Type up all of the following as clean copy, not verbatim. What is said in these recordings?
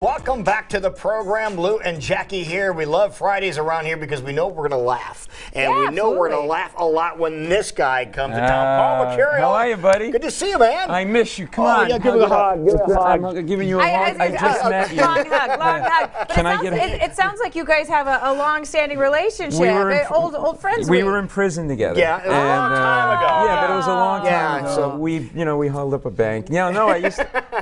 Welcome back to the program. Lou and Jackie here. We love Fridays around here because we know we're going to laugh. And we know we're going to laugh a lot when this guy comes to town. Paul Mecurio. How are you, buddy? Good to see you, man. I miss you. Come on. Yeah, give me a hug. Give me a hug. I'm giving you a hug. I just met you. Long hug. Can I get it sounds like you guys have a long-standing relationship. Old friends. We were in prison together. Yeah, a long time ago. Yeah, but it was a long time ago. So we held up a bank. No, I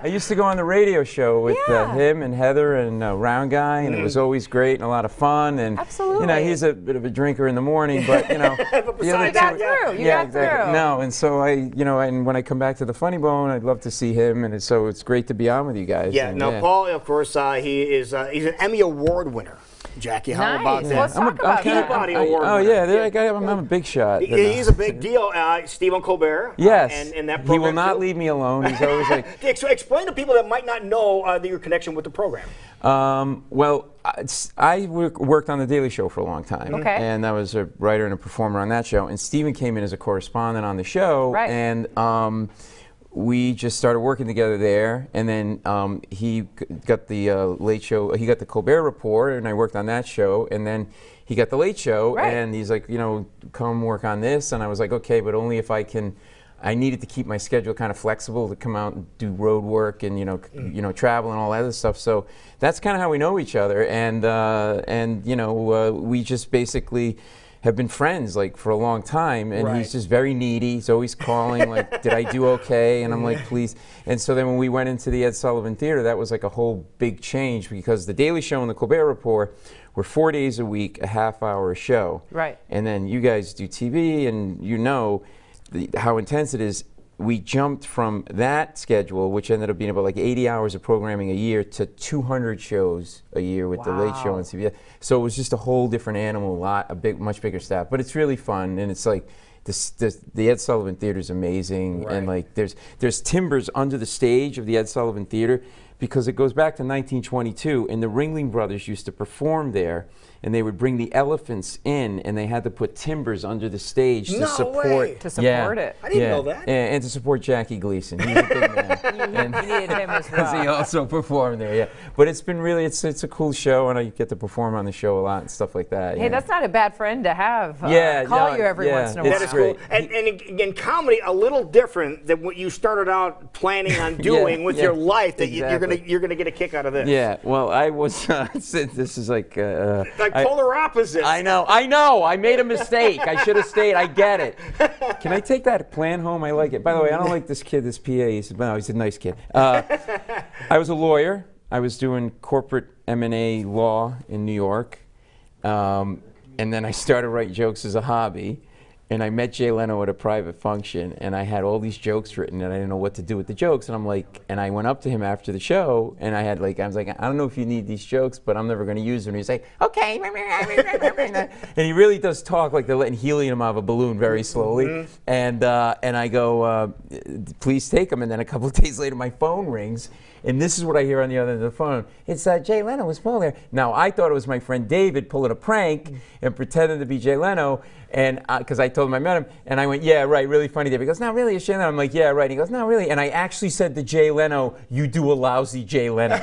used to go on the radio show with him and Heather and Round Guy, and it was always great and a lot of fun. And absolutely, he's a bit of a drinker in the morning, but you got through. No, and so and when I come back to the Funny Bone, I'd love to see him, and so it's great to be on with you guys. Yeah. Paul, of course, he's an Emmy Award winner. Jackie, how about that? Let's talk about Peabody Award winner. Oh yeah, I'm a big shot. He's a big deal. Stephen Colbert. Yes. And that program. He will not leave me alone. He's always like. Explain to people that might not know your connection with the program. Well, I worked on The Daily Show for a long time. Okay. And I was a writer and a performer on that show. And Stephen came in as a correspondent on the show. Right. And we just started working together there. And then he got the Late Show. He got the Colbert Report, and I worked on that show. And then he got the Late Show. Right. And he's like, come work on this. And I was like, okay, but only if I can. I needed to keep my schedule kind of flexible to come out and do road work and travel and all that other stuff. So that's kind of how we know each other, and we just basically have been friends like for a long time. And he's just very needy. He's always calling like, "Did I do okay?" And I'm like, "Please." And so then when we went into the Ed Sullivan Theater, that was like a whole big change because the Daily Show and the Colbert Report were 4 days a week, a half-hour show. Right. And then you guys do TV, and how intense it is. We jumped from that schedule, which ended up being about like 80 hours of programming a year, to 200 shows a year with the Late Show on CBS. So it was just a whole different animal, much bigger staff. But it's really fun, and it's like the Ed Sullivan Theater is amazing, and like there's timbers under the stage of the Ed Sullivan Theater because it goes back to 1922, and the Ringling Brothers used to perform there. And they would bring the elephants in, and they had to put timbers under the stage to support it. I didn't know that. And to support Jackie Gleason. He's a big man. You needed him as well. He also performed there, But it's been really, it's a cool show, and I get to perform on the show a lot and stuff like that. Hey, that's not a bad friend to have. Call you every once in a while. That is cool. And in comedy, a little different than what you started out planning on doing with your life. That you're gonna get a kick out of this. Yeah. Well, I was. This is like polar opposites. I know. I made a mistake. I should have stayed. I get it. Can I take that plan home? I like it. By the way, I don't like this kid, this PA. He said, no, he's a nice kid. I was a lawyer. I was doing corporate M&A law in New York. And then I started writing jokes as a hobby. And I met Jay Leno at a private function, and I had all these jokes written, and I didn't know what to do with the jokes. And I'm like, and I went up to him after the show, and I was like, I don't know if you need these jokes, but I'm never going to use them. And he's like, okay. And he really does talk like they're letting helium out of a balloon very slowly. And I go, please take them. And then a couple of days later, my phone rings. And this is what I hear on the other end of the phone. It's Jay Leno was Paul there. Now, I thought it was my friend David pulling a prank and pretending to be Jay Leno, and because I told him I met him, and I went, yeah, right, really funny, David. He goes, no, really, it's Jay Leno. I'm like, yeah, right. He goes, no, really. And I actually said to Jay Leno, you do a lousy Jay Leno.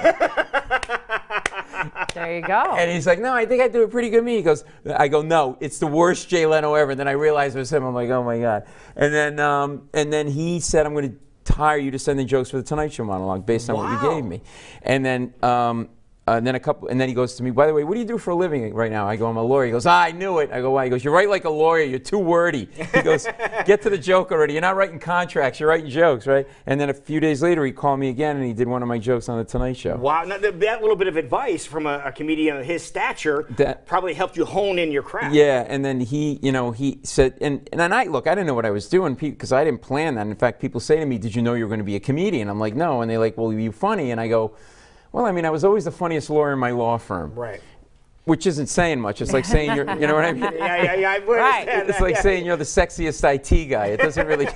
There you go. And he's like, no, I think I do a pretty good me. He goes, I go, no, it's the worst Jay Leno ever. And then I realized it was him. I'm like, oh my God. And then he said, I'm going to hire you to send the jokes for the Tonight Show monologue based on what you gave me. And then he goes to me, by the way, what do you do for a living right now? I go, I'm a lawyer. He goes, I knew it. I go, why? He goes, you write like a lawyer. You're too wordy. He goes, get to the joke already. You're not writing contracts. You're writing jokes, right? And then a few days later, he called me again, and he did one of my jokes on the Tonight Show. Wow. Now, that little bit of advice from a comedian of his stature probably helped you hone in your craft. Yeah, and then he said, and I didn't know what I was doing because I didn't plan that. In fact, people say to me, did you know you were going to be a comedian? I'm like, no. And they're like, well, are you funny? And I go, well, I mean, I was always the funniest lawyer in my law firm. Right. Which isn't saying much. It's like saying you're, you know what I mean? Yeah, I would understand It's like saying you're the sexiest IT guy. It doesn't really.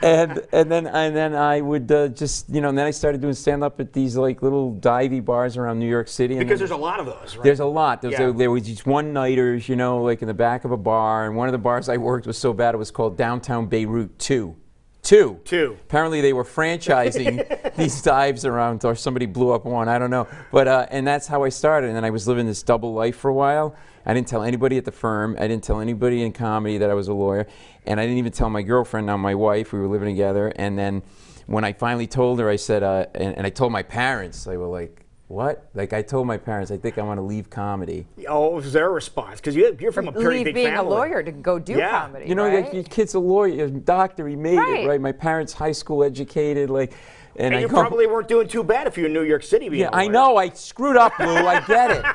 and then I would just, and then I started doing stand-up at these like little divey bars around New York City. Because there's a lot of those, right? There's a lot. There was these one-nighters, like in the back of a bar. And one of the bars I worked was so bad it was called Downtown Beirut 2. Two. Apparently they were franchising these dives around, or somebody blew up one, I don't know. But and that's how I started. And then I was living this double life for a while. I didn't tell anybody at the firm. I didn't tell anybody in comedy that I was a lawyer. And I didn't even tell my girlfriend, now my wife. We were living together. And then when I finally told her, I said, and I told my parents, they were like, what? Like, I told my parents, I think I want to leave comedy. Oh, what was their response? Because you're from a pretty big family. Leave being a lawyer to go do comedy, you know, right? your kid's a lawyer, a doctor, he made it, right? My parents high school educated, like. And you probably weren't doing too bad if you're in New York City being a lawyer. I know, I screwed up, Lou, I get it.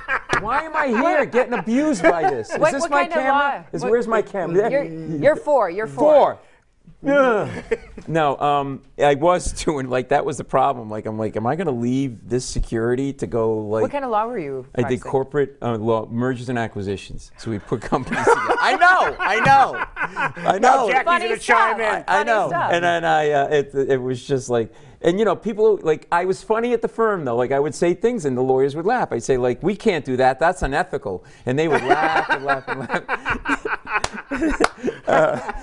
Why am I here getting abused by this? Is this my camera? Where's my camera? You're four. No, I was doing, like, that was the problem. Like, I'm like, am I going to leave this security to go, like. What kind of law were you practicing? I did corporate law, mergers and acquisitions. So we put companies together. I know. Now Jackie's going to chime in. I know. And then it was just like, and you know, people, like, I was funny at the firm though. Like, I would say things and the lawyers would laugh. I'd say, like, we can't do that. That's unethical. And they would laugh and laugh and laugh.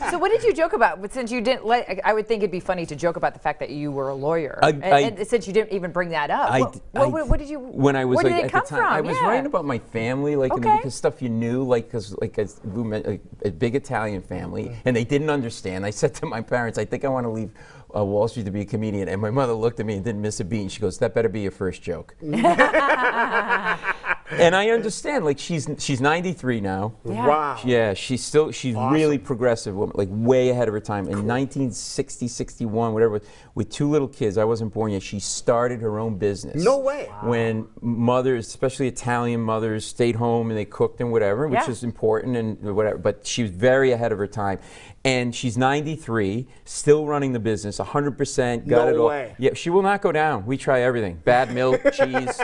So what did you joke about? But since you didn't I would think it'd be funny to joke about the fact that you were a lawyer. And since you didn't even bring that up, what did you? When I was where like, did it come at the time, from? I was writing about my family, like, because stuff you knew, like, because like Lou meant a big Italian family, and they didn't understand. I said to my parents, I think I want to leave Wall Street to be a comedian, and my mother looked at me and didn't miss a beat, and she goes, that better be your first joke. And I understand, like, she's 93 now. Yeah. Wow. Yeah, she's awesome. Really progressive woman, like way ahead of her time. In 1960, 61, whatever, with two little kids, I wasn't born yet, she started her own business. No way. Wow. When mothers, especially Italian mothers, stayed home and they cooked and whatever, which is important and whatever, but she was very ahead of her time. And she's 93, still running the business, 100%, got it all. No way. Yeah, she will not go down. We try everything. Bad milk, cheese.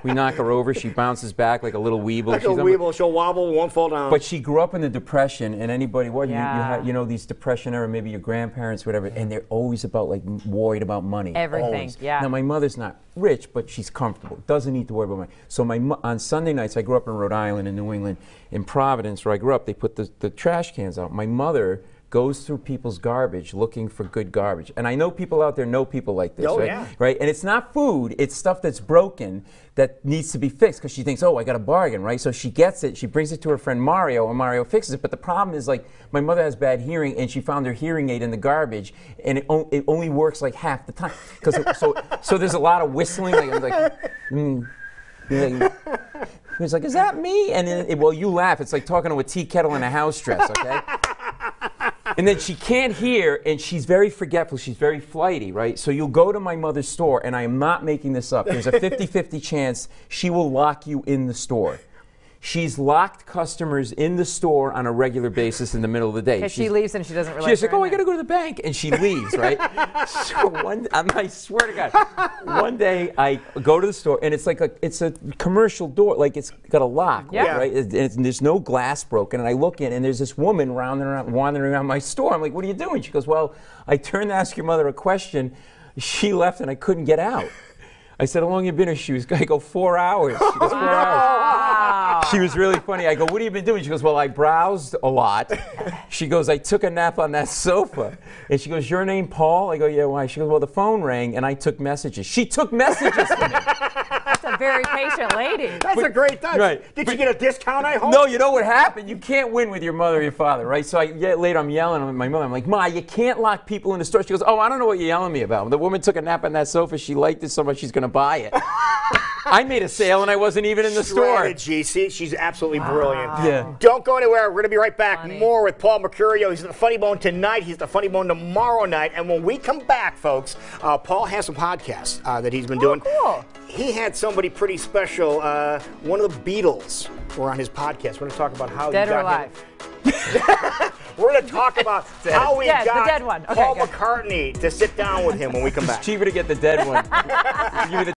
We knock her over. She bounces back like a little weeble. Like a weeble. She'll wobble, won't fall down. But she grew up in the Depression, and anybody, you know, these Depression era, maybe your grandparents, whatever, and they're always about, like, worried about money. Everything, always. yeah. Now, my mother's not rich, but she's comfortable. Doesn't need to worry about money. So on Sunday nights, I grew up in Rhode Island, in New England, in Providence, where I grew up, they put the trash cans out. My mother goes through people's garbage looking for good garbage. And I know people out there know people like this, right? Yeah. Right? And it's not food, it's stuff that's broken that needs to be fixed because she thinks, oh, I got a bargain, right? So she gets it, she brings it to her friend Mario, and Mario fixes it. But the problem is, like, my mother has bad hearing, and she found her hearing aid in the garbage, and it only works like half the time. So there's a lot of whistling, like, I'm like, he's like, is that me? And then, well, you laugh. It's like talking to a tea kettle in a house dress, okay? And then she can't hear, and she's very forgetful. She's very flighty, right? So you'll go to my mother's store, and I am not making this up. There's a 50-50 chance she will lock you in the store. She's locked customers in the store on a regular basis in the middle of the day. Because she leaves and she doesn't realize. She's like, oh, I got to go to the bank. And she leaves, right? So I swear to God, one day I go to the store, and it's like it's a commercial door. Like, it's got a lock, right? And there's no glass broken. And I look in, and there's this woman wandering around my store. I'm like, what are you doing? She goes, well, I turned to ask your mother a question. She left, and I couldn't get out. I said, how long have you been here? She was, I go, 4 hours. She goes, 4 hours. She was really funny. I go, what have you been doing? She goes, well, I browsed a lot. She goes, I took a nap on that sofa. And she goes, your name Paul? I go, yeah, why? She goes, well, the phone rang, and I took messages. She took messages from me. That's a very patient lady. That's a great touch. Right. Did you get a discount, I hope? No, you know what happened? You can't win with your mother or your father, right? So later I'm yelling at my mother. I'm like, Ma, you can't lock people in the store. She goes, oh, I don't know what you're yelling at me about. The woman took a nap on that sofa. She liked it so much she's going to buy it. I made a sale, and I wasn't even in the store. See, she's absolutely brilliant. Yeah. Don't go anywhere. We're going to be right back. More with Paul Mecurio. He's at the Funny Bone tonight. He's at the Funny Bone tomorrow night. And when we come back, folks, Paul has some podcasts that he's been doing. Cool. He had somebody pretty special. One of the Beatles were on his podcast. We're going to talk about how Dead you or got alive? We're going to talk about how we got the dead one. Okay, Paul McCartney to sit down with him when we come back. It's cheaper to get the dead one. Give me the